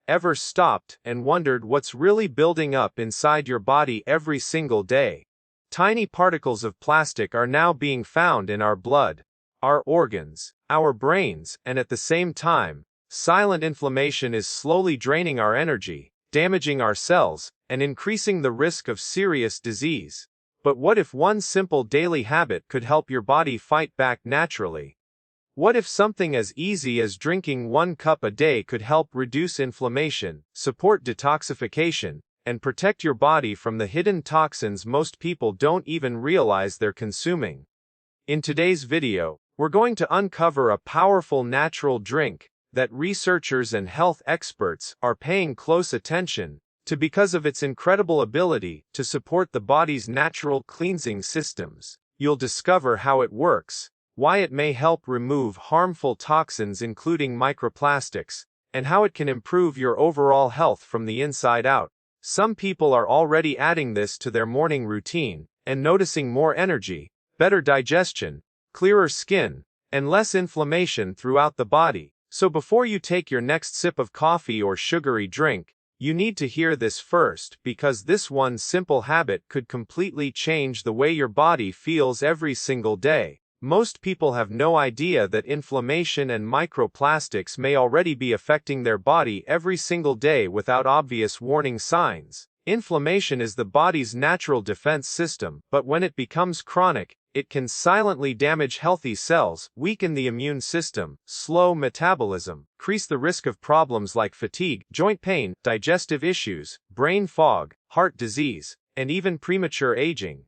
Ever stopped and wondered what's really building up inside your body every single day? Tiny particles of plastic are now being found in our blood, our organs, our brains, and at the same time, silent inflammation is slowly draining our energy, damaging our cells, and increasing the risk of serious disease. But what if one simple daily habit could help your body fight back naturally? What if something as easy as drinking 1 cup a day could help reduce inflammation, support detoxification, and protect your body from the hidden toxins most people don't even realize they're consuming? In today's video, we're going to uncover a powerful natural drink that researchers and health experts are paying close attention to because of its incredible ability to support the body's natural cleansing systems. You'll discover how it works, why it may help remove harmful toxins including microplastics, and how it can improve your overall health from the inside out. Some people are already adding this to their morning routine and noticing more energy, better digestion, clearer skin, and less inflammation throughout the body. So before you take your next sip of coffee or sugary drink, you need to hear this first, because this one simple habit could completely change the way your body feels every single day. Most people have no idea that inflammation and microplastics may already be affecting their body every single day without obvious warning signs. Inflammation is the body's natural defense system, but when it becomes chronic, it can silently damage healthy cells, weaken the immune system, slow metabolism, increase the risk of problems like fatigue, joint pain, digestive issues, brain fog, heart disease, and even premature aging.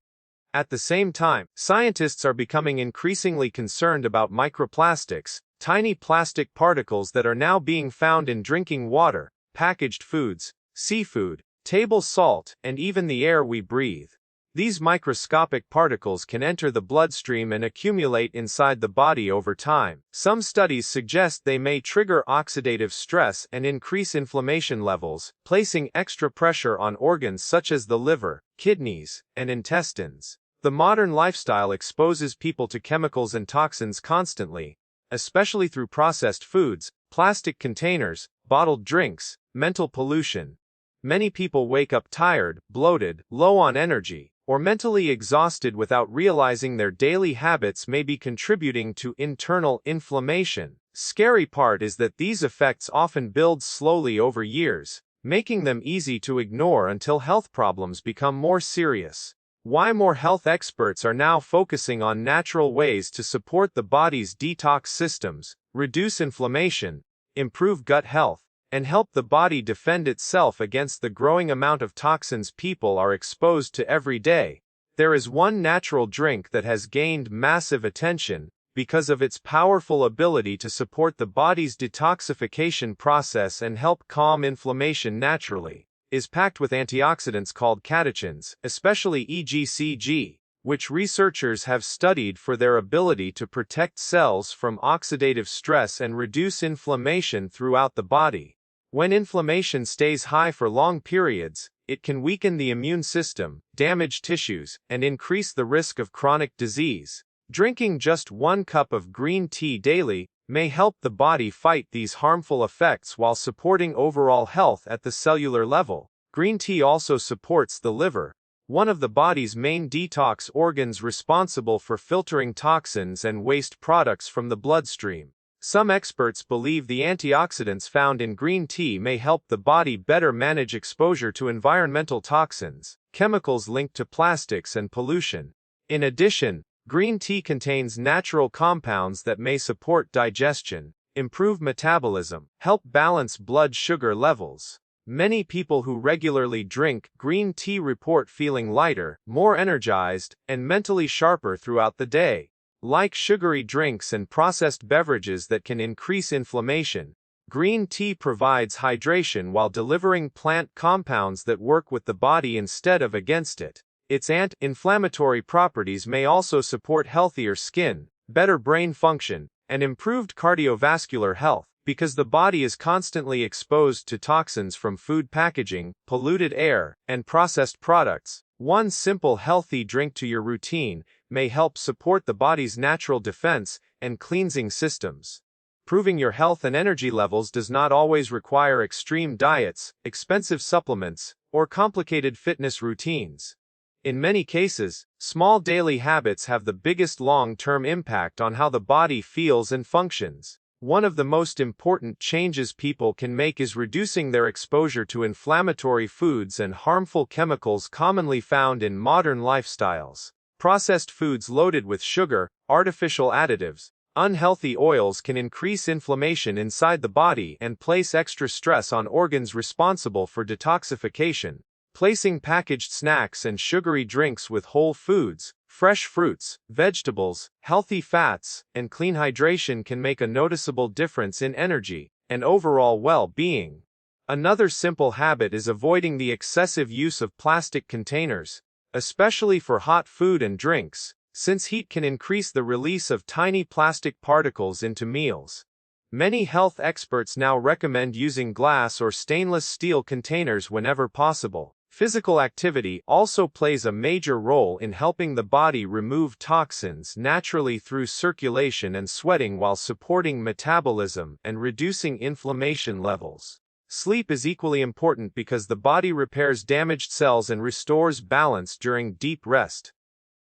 At the same time, scientists are becoming increasingly concerned about microplastics, tiny plastic particles that are now being found in drinking water, packaged foods, seafood, table salt, and even the air we breathe. These microscopic particles can enter the bloodstream and accumulate inside the body over time. Some studies suggest they may trigger oxidative stress and increase inflammation levels, placing extra pressure on organs such as the liver, kidneys, and intestines. The modern lifestyle exposes people to chemicals and toxins constantly, especially through processed foods, plastic containers, bottled drinks, mental pollution. Many people wake up tired, bloated, low on energy, or mentally exhausted without realizing their daily habits may be contributing to internal inflammation. Scary part is that these effects often build slowly over years, making them easy to ignore until health problems become more serious. Why more health experts are now focusing on natural ways to support the body's detox systems, reduce inflammation, improve gut health, and help the body defend itself against the growing amount of toxins people are exposed to every day. There is one natural drink that has gained massive attention because of its powerful ability to support the body's detoxification process and help calm inflammation naturally. Is packed with antioxidants called catechins, especially EGCG, which researchers have studied for their ability to protect cells from oxidative stress and reduce inflammation throughout the body. When inflammation stays high for long periods, it can weaken the immune system, damage tissues, and increase the risk of chronic disease. Drinking just 1 cup of green tea daily may help the body fight these harmful effects while supporting overall health at the cellular level. Green tea also supports the liver, one of the body's main detox organs responsible for filtering toxins and waste products from the bloodstream. Some experts believe the antioxidants found in green tea may help the body better manage exposure to environmental toxins, chemicals linked to plastics and pollution. In addition, green tea contains natural compounds that may support digestion, improve metabolism, help balance blood sugar levels. Many people who regularly drink green tea report feeling lighter, more energized, and mentally sharper throughout the day. Like sugary drinks and processed beverages that can increase inflammation, green tea provides hydration while delivering plant compounds that work with the body instead of against it. Its anti-inflammatory properties may also support healthier skin, better brain function, and improved cardiovascular health. Because the body is constantly exposed to toxins from food packaging, polluted air, and processed products, one simple healthy drink to your routine may help support the body's natural defense and cleansing systems. Improving your health and energy levels does not always require extreme diets, expensive supplements, or complicated fitness routines. In many cases, small daily habits have the biggest long-term impact on how the body feels and functions. One of the most important changes people can make is reducing their exposure to inflammatory foods and harmful chemicals commonly found in modern lifestyles. Processed foods loaded with sugar, artificial additives, unhealthy oils can increase inflammation inside the body and place extra stress on organs responsible for detoxification. Placing packaged snacks and sugary drinks with whole foods, fresh fruits, vegetables, healthy fats, and clean hydration can make a noticeable difference in energy and overall well-being. Another simple habit is avoiding the excessive use of plastic containers, especially for hot food and drinks, since heat can increase the release of tiny plastic particles into meals. Many health experts now recommend using glass or stainless steel containers whenever possible. Physical activity also plays a major role in helping the body remove toxins naturally through circulation and sweating while supporting metabolism and reducing inflammation levels. Sleep is equally important because the body repairs damaged cells and restores balance during deep rest.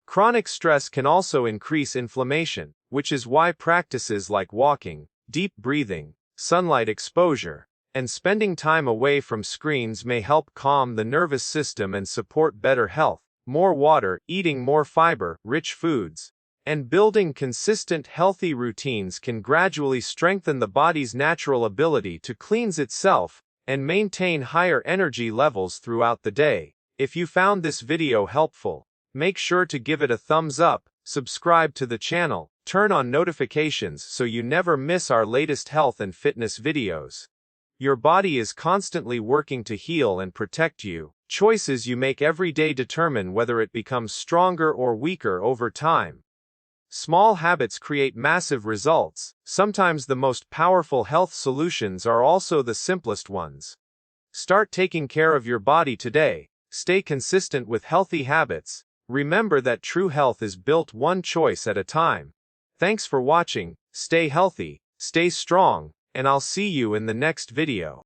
Chronic stress can also increase inflammation, which is why practices like walking, deep breathing, sunlight exposure, and spending time away from screens may help calm the nervous system and support better health. More water, eating more fiber, rich foods, and building consistent healthy routines can gradually strengthen the body's natural ability to cleanse itself and maintain higher energy levels throughout the day. If you found this video helpful, make sure to give it a thumbs up, subscribe to the channel, turn on notifications so you never miss our latest health and fitness videos. Your body is constantly working to heal and protect you. Choices you make every day determine whether it becomes stronger or weaker over time. Small habits create massive results. Sometimes the most powerful health solutions are also the simplest ones. Start taking care of your body today. Stay consistent with healthy habits. Remember that true health is built one choice at a time. Thanks for watching. Stay healthy, stay strong, and I'll see you in the next video.